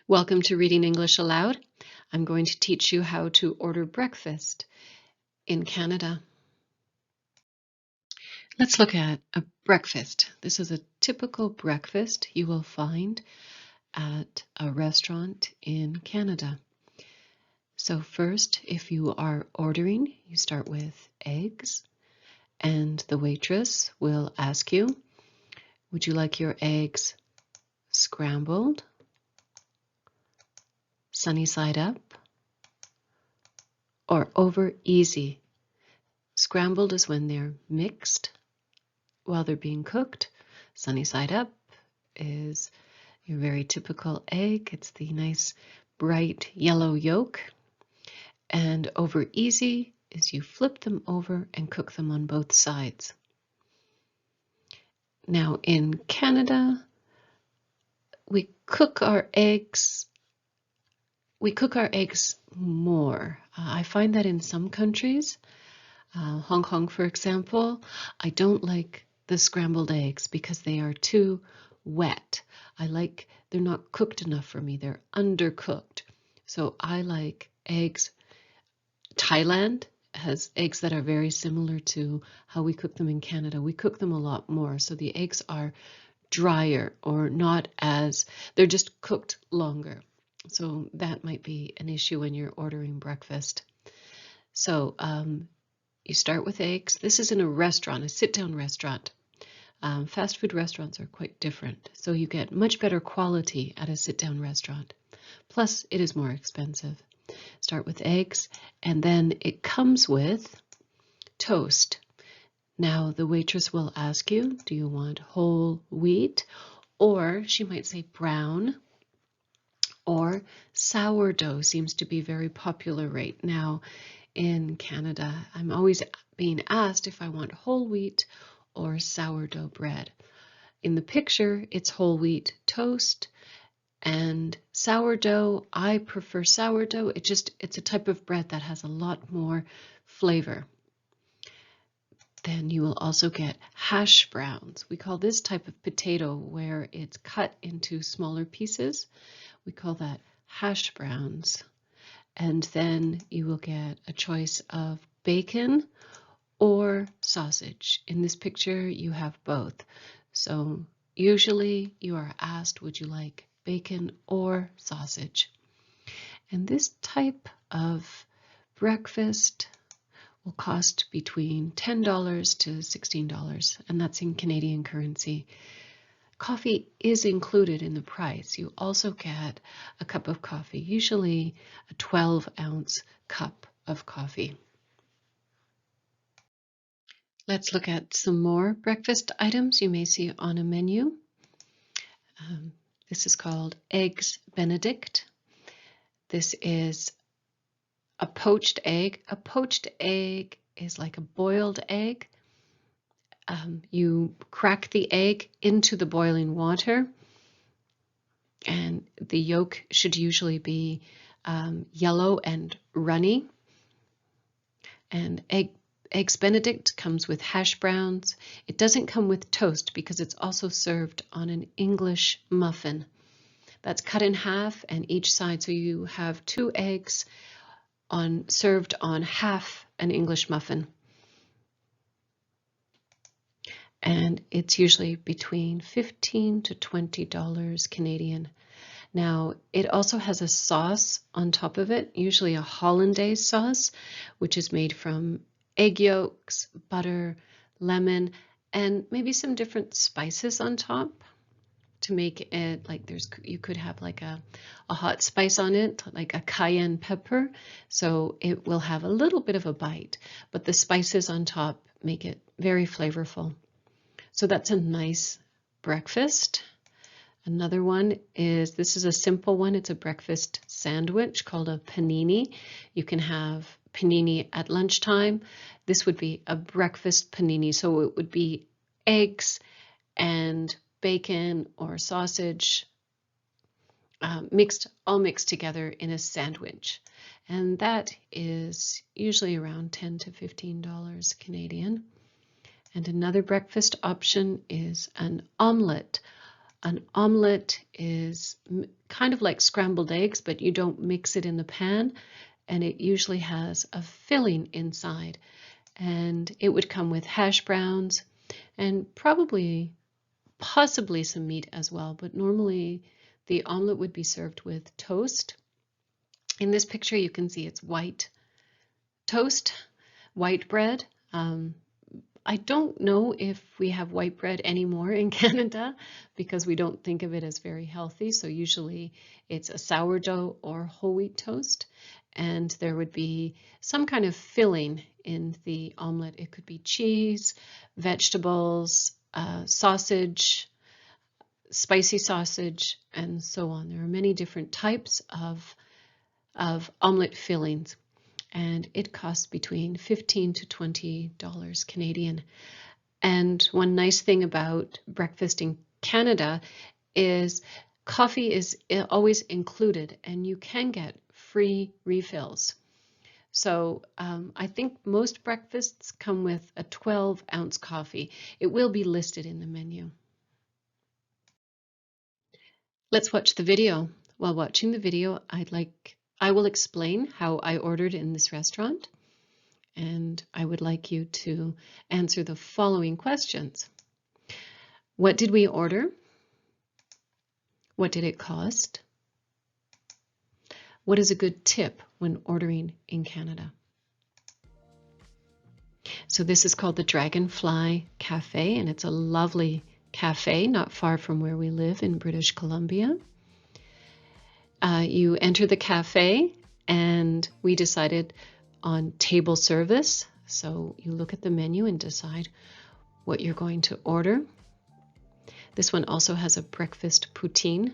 Welcome to Reading English Aloud. I'm going to teach you how to order breakfast in Canada. Let's look at a breakfast. This is a typical breakfast you will find at a restaurant in Canada. So first, if you are ordering, you start with eggs, and the waitress will ask you, would you like your eggs scrambled, sunny side up, or over easy? Scrambled is when they're mixed while they're being cooked. Sunny side up is your very typical egg. It's the nice bright yellow yolk. And over easy is you flip them over and cook them on both sides. Now in Canada, we cook our eggs more. I find that in some countries, Hong Kong, for example, I don't like the scrambled eggs because they are too wet. They're not cooked enough for me. They're undercooked. So I like eggs. Thailand has eggs that are very similar to how we cook them in Canada. We cook them a lot more. So the eggs are drier or not as, they're just cooked longer. So that might be an issue when you're ordering breakfast. So you start with eggs. This is in a restaurant, a sit-down restaurant. Fast food restaurants are quite different, so you get much better quality at a sit-down restaurant. Plus, it is more expensive. Start with eggs, and then it comes with toast. Now, the waitress will ask you, do you want whole wheat? Or she might say brown, or sourdough seems to be very popular right now in Canada. I'm always being asked if I want whole wheat or sourdough bread. In the picture, it's whole wheat toast and sourdough. I prefer sourdough. It's a type of bread that has a lot more flavor. Then you will also get hash browns. We call this type of potato where it's cut into smaller pieces. We call that hash browns. And then you will get a choice of bacon or sausage. In this picture, you have both. So usually you are asked, would you like bacon or sausage? And this type of breakfast will cost between $10 to $16, and that's in Canadian currency. Coffee is included in the price. You also get a cup of coffee, usually a 12-ounce cup of coffee. Let's look at some more breakfast items you may see on a menu. This is called Eggs Benedict. This is a poached egg. A poached egg is like a boiled egg. You crack the egg into the boiling water, and the yolk should usually be yellow and runny. And Eggs Benedict comes with hash browns. It doesn't come with toast because it's also served on an English muffin. That's cut in half and each side, so you have 2 eggs served on half an English muffin. And it's usually between $15 to $20 Canadian. Now, it also has a sauce on top of it, usually a hollandaise sauce, which is made from egg yolks, butter, lemon, and maybe some different spices on top to make it like you could have like a hot spice on it, like a cayenne pepper. So it will have a little bit of a bite, but the spices on top make it very flavorful. So that's a nice breakfast. Another one is, this is a simple one. It's a breakfast sandwich called a panini. You can have panini at lunchtime. This would be a breakfast panini. So it would be eggs and bacon or sausage all mixed together in a sandwich. And that is usually around $10 to $15 Canadian. And another breakfast option is an omelette. An omelette is kind of like scrambled eggs, but you don't mix it in the pan, and it usually has a filling inside. And it would come with hash browns and possibly some meat as well, but normally the omelette would be served with toast. In this picture, you can see it's white toast, white bread. I don't know if we have white bread anymore in Canada because we don't think of it as very healthy. So usually it's a sourdough or whole wheat toast, and there would be some kind of filling in the omelette. It could be cheese, vegetables, sausage, spicy sausage, and so on. There are many different types of omelette fillings, and it costs between $15 to $20 Canadian. And one nice thing about breakfast in Canada is coffee is always included, and you can get free refills. So I think most breakfasts come with a 12-ounce coffee. It will be listed in the menu. Let's watch the video. While watching the video, I will explain how I ordered in this restaurant, and I would like you to answer the following questions. What did we order? What did it cost? What is a good tip when ordering in Canada? So this is called the Dragonfly Cafe, and it's a lovely cafe not far from where we live in British Columbia. You enter the cafe, and we decided on table service. So you look at the menu and decide what you're going to order. This one also has a breakfast poutine,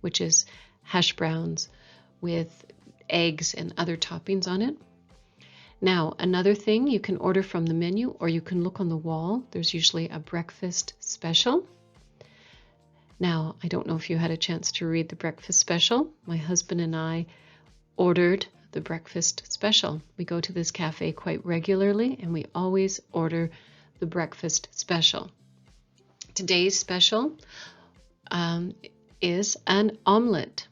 which is hash browns with eggs and other toppings on it. Now, another thing, you can order from the menu or you can look on the wall. There's usually a breakfast special. Now, I don't know if you had a chance to read the breakfast special. My husband and I ordered the breakfast special. We go to this cafe quite regularly, and we always order the breakfast special. Today's special is an omelette.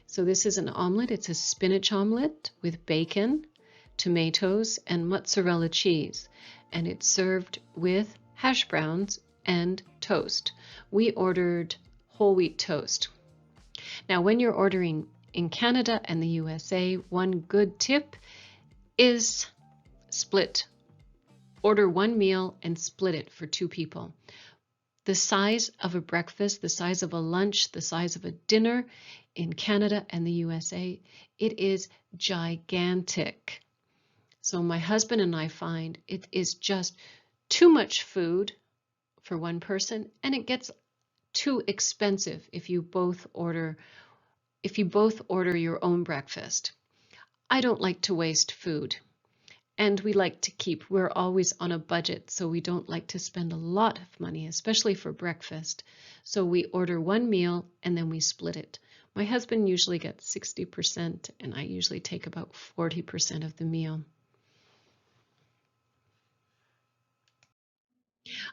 So this is an omelette. It's a spinach omelette with bacon, tomatoes, and mozzarella cheese, and it's served with hash browns and toast. We ordered whole wheat toast. Now, when you're ordering in Canada and the USA, one good tip is order one meal and split it for two people. The size of a breakfast, the size of a lunch, the size of a dinner in Canada and the USA, it is gigantic. So my husband and I find it is just too much food for one person, and it gets too expensive if you both order your own breakfast. I don't like to waste food, and we're always on a budget, so we don't like to spend a lot of money, especially for breakfast. So we order one meal and then we split it. My husband usually gets 60%, and I usually take about 40% of the meal.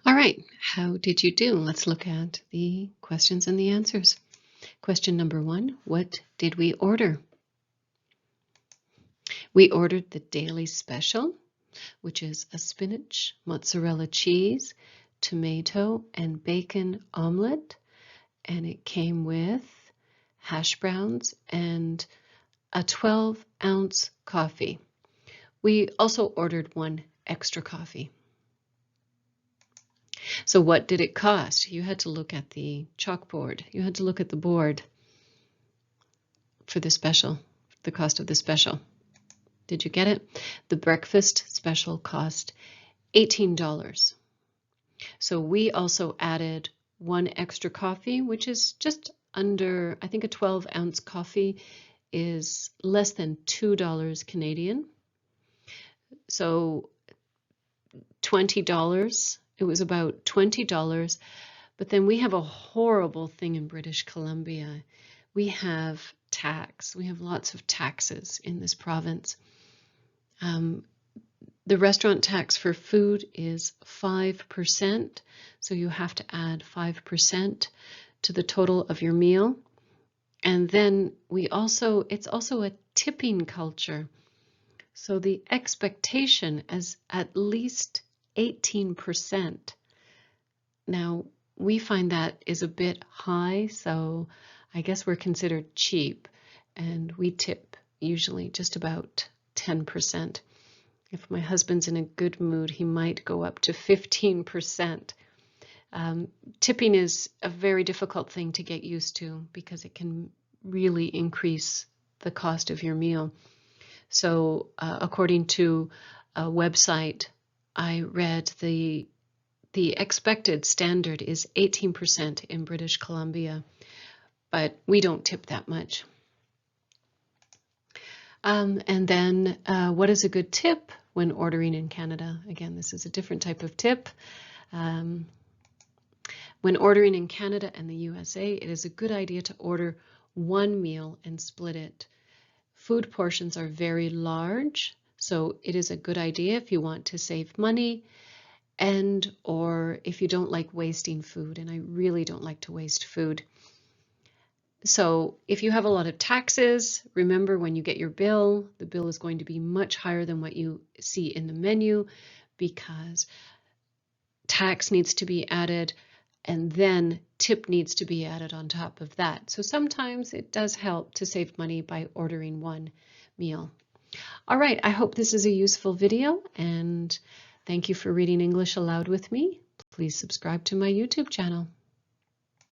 All right, how did you do? Let's look at the questions and the answers. Question number 1, what did we order? We ordered the daily special, which is a spinach, mozzarella cheese, tomato, and bacon omelette, and it came with hash browns and a 12-ounce coffee. We also ordered one extra coffee. So what did it cost? You had to look at the chalkboard. You had to look at the board for the special, the cost of the special. Did you get it? The breakfast special cost $18. So we also added one extra coffee, which is just under, I think a 12-ounce coffee is less than $2 Canadian. So $20. It was about $20, but then we have a horrible thing in British Columbia. We have tax. We have lots of taxes in this province. The restaurant tax for food is 5%, so you have to add 5% to the total of your meal. And then it's also a tipping culture. So the expectation is at least 18%. Now, we find that is a bit high, so I guess we're considered cheap, and we tip usually just about 10%. If my husband's in a good mood, he might go up to 15%. Tipping is a very difficult thing to get used to because it can really increase the cost of your meal. So according to a website I read, the expected standard is 18% in British Columbia, but we don't tip that much. And then what is a good tip when ordering in Canada? Again, this is a different type of tip. When ordering in Canada and the USA, it is a good idea to order one meal and split it. Food portions are very large, so it is a good idea if you want to save money and or if you don't like wasting food, and I really don't like to waste food. So if you have a lot of taxes, remember when you get your bill, the bill is going to be much higher than what you see in the menu because tax needs to be added and then tip needs to be added on top of that. So sometimes it does help to save money by ordering one meal. All right, I hope this is a useful video, and thank you for reading English aloud with me. Please subscribe to my YouTube channel.